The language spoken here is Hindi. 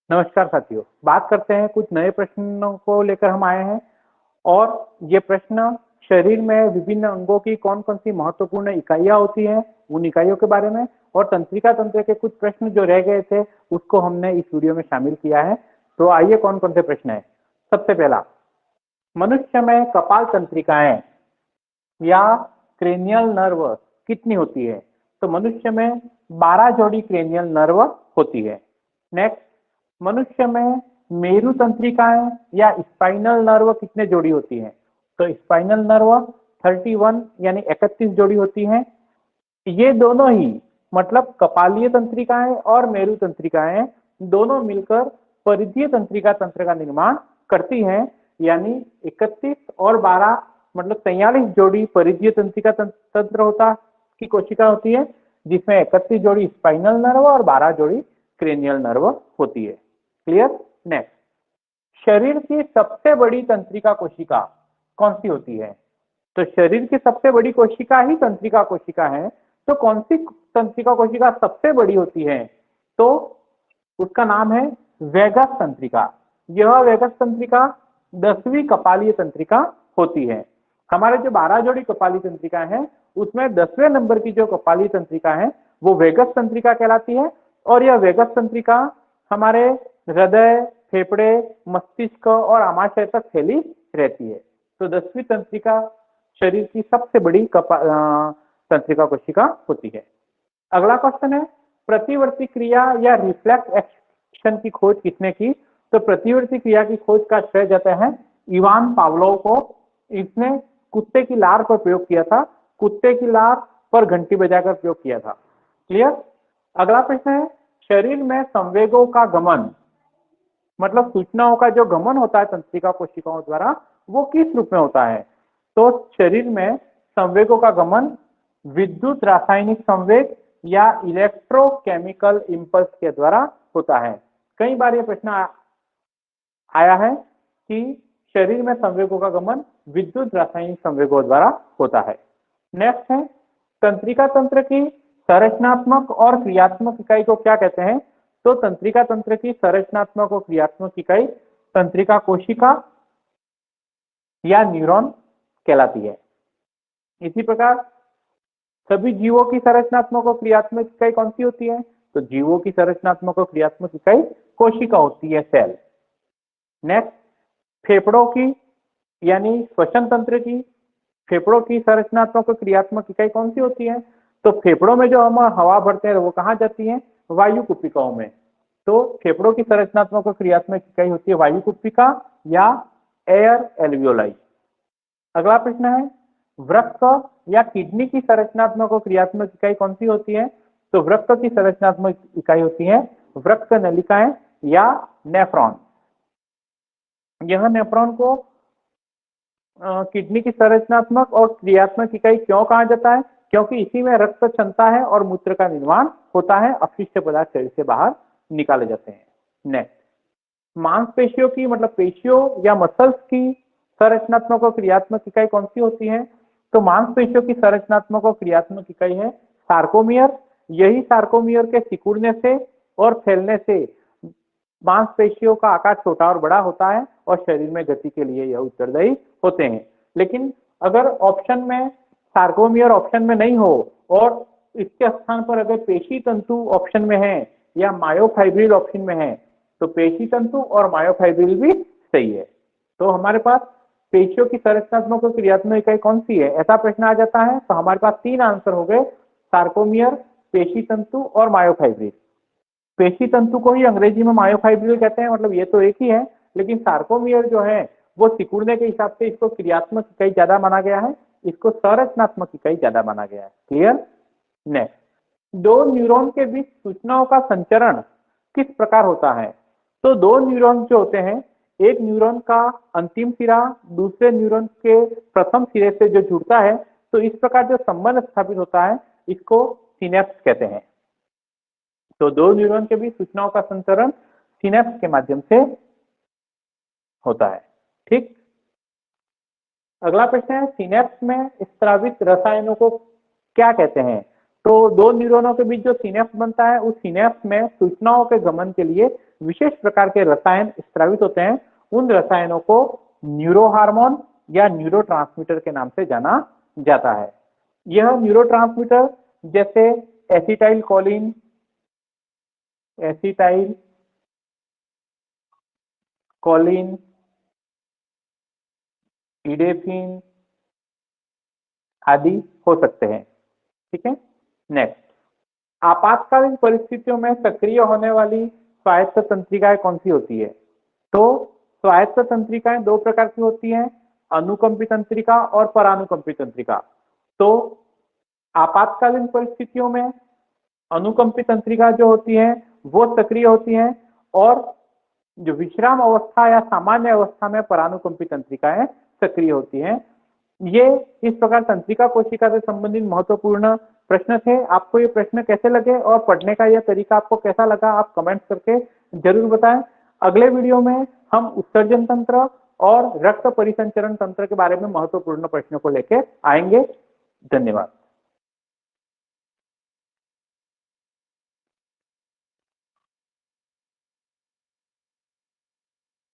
नमस्कार साथियों, बात करते हैं कुछ नए प्रश्नों को लेकर हम आए हैं। और ये प्रश्न शरीर में विभिन्न अंगों की कौन कौन सी महत्वपूर्ण इकाइयां होती हैं उन इकाइयों के बारे में, और तंत्रिका तंत्र के कुछ प्रश्न जो रह गए थे उसको हमने इस वीडियो में शामिल किया है। तो आइए कौन कौन से प्रश्न है। सबसे पहला, मनुष्य में कपाल तंत्रिकाएं या क्रेनियल नर्व कितनी होती है? तो मनुष्य में 12 जोड़ी क्रेनियल नर्व होती है। नेक्स्ट, मनुष्य में मेरु तंत्रिकाएं या स्पाइनल नर्व कितने जोड़ी होती हैं? तो स्पाइनल नर्व 31 यानी 31 जोड़ी होती हैं। ये दोनों ही मतलब कपालीय तंत्रिकाएं और मेरु तंत्रिकाएं दोनों मिलकर परिधीय तंत्रिका तंत्र का निर्माण करती हैं, यानी 31 और 12 मतलब 43 जोड़ी परिधीय तंत्रिका तंत्र होता की कोशिका होती है, जिसमें 31 जोड़ी स्पाइनल नर्व और 12 जोड़ी क्रेनियल नर्व होती है। क्लियर? नेक्स्ट, शरीर की सबसे बड़ी तंत्रिका कोशिका कौन सी होती है? तो शरीर की सबसे बड़ी कोशिका ही तंत्रिका कोशिका है। तो कौन सी तंत्रिका कोशिका सबसे बड़ी होती है? तो उसका नाम है वेगस तंत्रिका। यह वेगस तंत्रिका 10वीं कपालीय तंत्रिका होती है। हमारे जो 12 जोड़ी कपाली तंत्रिका है उसमें 10वें नंबर की जो कपाली तंत्रिका है वो वेगस तंत्रिका कहलाती है। और यह वेगस तंत्रिका हमारे हृदय, फेफड़े, मस्तिष्क और आमाशय तक फैली रहती है। तो 10वीं तंत्रिका शरीर की सबसे बड़ी तंत्रिका कोशिका होती है। अगला क्वेश्चन है, प्रतिवर्ती क्रिया या रिफ्लेक्स एक्शन की खोज किसने की? तो प्रतिवर्ती क्रिया की खोज का श्रेय जाता है इवान पावलोव को। इसने कुत्ते की लार पर प्रयोग किया था। कुत्ते की लार पर घंटी बजाकर प्रयोग किया था। क्लियर? अगला प्रश्न है, शरीर में संवेगों का गमन मतलब सूचनाओं का जो गमन होता है तंत्रिका कोशिकाओं द्वारा वो किस रूप में होता है? तो शरीर में संवेगों का गमन विद्युत रासायनिक संवेग या इलेक्ट्रोकेमिकल इंपल्स के द्वारा होता है। कई बार ये प्रश्न आया है कि शरीर में संवेगों का गमन विद्युत रासायनिक संवेगों द्वारा होता है। नेक्स्ट है, तंत्रिका तंत्र की संरचनात्मक और क्रियात्मक इकाई को क्या कहते हैं? तो तंत्रिका तंत्र की संरचनात्मक और क्रियात्मक इकाई तंत्रिका कोशिका या न्यूरॉन कहलाती है। इसी प्रकार सभी जीवों की संरचनात्मक और क्रियात्मक इकाई कौन सी होती है? तो जीवों की संरचनात्मक और क्रियात्मक इकाई कोशिका होती है, सेल। नेक्स्ट, फेफड़ों की यानी श्वसन तंत्र की फेफड़ों की संरचनात्मक और क्रियात्मक इकाई कौन सी होती है? तो फेफड़ों में जो हम हवा भरते हैं वो कहाँ जाती है? वायु कुप्पिकाओं में। तो फेफड़ों की संरचनात्मक और क्रियात्मक इकाई होती है वायु कुप्पिका या एयर एल्वियोलाई। अगला प्रश्न है, वृक्क या किडनी की संरचनात्मक और क्रियात्मक इकाई कौन सी होती है? तो वृक्क की संरचनात्मक इकाई होती है वृक्क नलिकाएं या नेफ्रॉन। यह नेफ्रॉन को किडनी की संरचनात्मक और क्रियात्मक इकाई क्यों कहा जाता है? क्योंकि इसी में रक्त क्षमता है और मूत्र का निर्माण होता है, अपशिष्ट पदार्थ शरीर से बाहर निकाले जाते हैं। नेक्स्ट, मांसपेशियों की मतलब पेशियों या मसल्स की संरचनात्मक और क्रियात्मक इकाई कौन सी होती है? तो मांसपेशियों की संरचनात्मक और क्रियात्मक इकाई है सार्कोमियर। यही सार्कोमियर के सिकुड़ने से और फैलने से मांसपेशियों का आकार छोटा और बड़ा होता है और शरीर में गति के लिए यह उत्तरदायी होते हैं। लेकिन अगर ऑप्शन में सार्कोमियर ऑप्शन में नहीं हो और इसके स्थान पर अगर पेशी तंतु ऑप्शन में है या मायोफाइब्रिल ऑप्शन में है तो पेशी तंतु और मायोफाइब्रिल भी सही है। तो हमारे पास पेशियों की संरचनात्मक और क्रियात्मक इकाई कौन सी है, ऐसा प्रश्न आ जाता है तो हमारे पास 3 आंसर हो गए, सार्कोमियर, पेशी तंतु और मायोफाइब्रिल। पेशी तंतु को ही अंग्रेजी में मायोफाइब्रिल कहते हैं, मतलब ये तो एक ही है, लेकिन सार्कोमियर जो है वो सिकुड़ने के हिसाब से इसको क्रियात्मक इकाई ज्यादा माना गया है, इसको संरचनात्मक इकाई ज्यादा माना गया है। क्लियर? नेक्स्ट, दो न्यूरॉन के बीच सूचनाओं का संचरण किस प्रकार होता है? तो दो न्यूरॉन जो होते हैं, एक न्यूरॉन का अंतिम सिरा दूसरे न्यूरॉन के प्रथम सिरे से जो जुड़ता है, तो इस प्रकार जो संबंध स्थापित होता है इसको सिनेप्स कहते हैं। तो दो न्यूरॉन के बीच सूचनाओं का संचरण सिनेप्स के माध्यम से होता है। ठीक, अगला प्रश्न है, सिनेप्स में स्रावित रसायनों को क्या कहते हैं? तो दो न्यूरॉनों के बीच जो सिनेप्स बनता है उस सिनेप्स में सूचनाओं के गमन के लिए विशेष प्रकार के रसायन स्रावित होते हैं, उन रसायनों को न्यूरोहार्मोन या न्यूरोट्रांसमीटर के नाम से जाना जाता है। यह न्यूरोट्रांसमीटर जैसे एसिटाइल कोलिन, इडेफिन आदि हो सकते हैं। ठीक है। नेक्स्ट, आपातकालीन परिस्थितियों में सक्रिय होने वाली स्वायत्त तंत्रिकाएं कौन सी होती है? तो स्वायत्त तंत्रिकाएं दो प्रकार की होती हैं, अनुकंपी तंत्रिका और परानुकंपी तंत्रिका। तो आपातकालीन परिस्थितियों में अनुकंपी तंत्रिका जो होती है वो सक्रिय होती है, और जो विश्राम अवस्था या सामान्य अवस्था में परानुकंपी तंत्रिकाएं सक्रिय होती हैं। ये इस प्रकार तंत्रिका कोशिका से संबंधित महत्वपूर्ण प्रश्न थे। आपको ये प्रश्न कैसे लगे और पढ़ने का यह तरीका आपको कैसा लगा, आप कमेंट करके जरूर बताएं। अगले वीडियो में हम उत्सर्जन तंत्र और रक्त परिसंचरण तंत्र के बारे में महत्वपूर्ण प्रश्नों को लेकर आएंगे। धन्यवाद।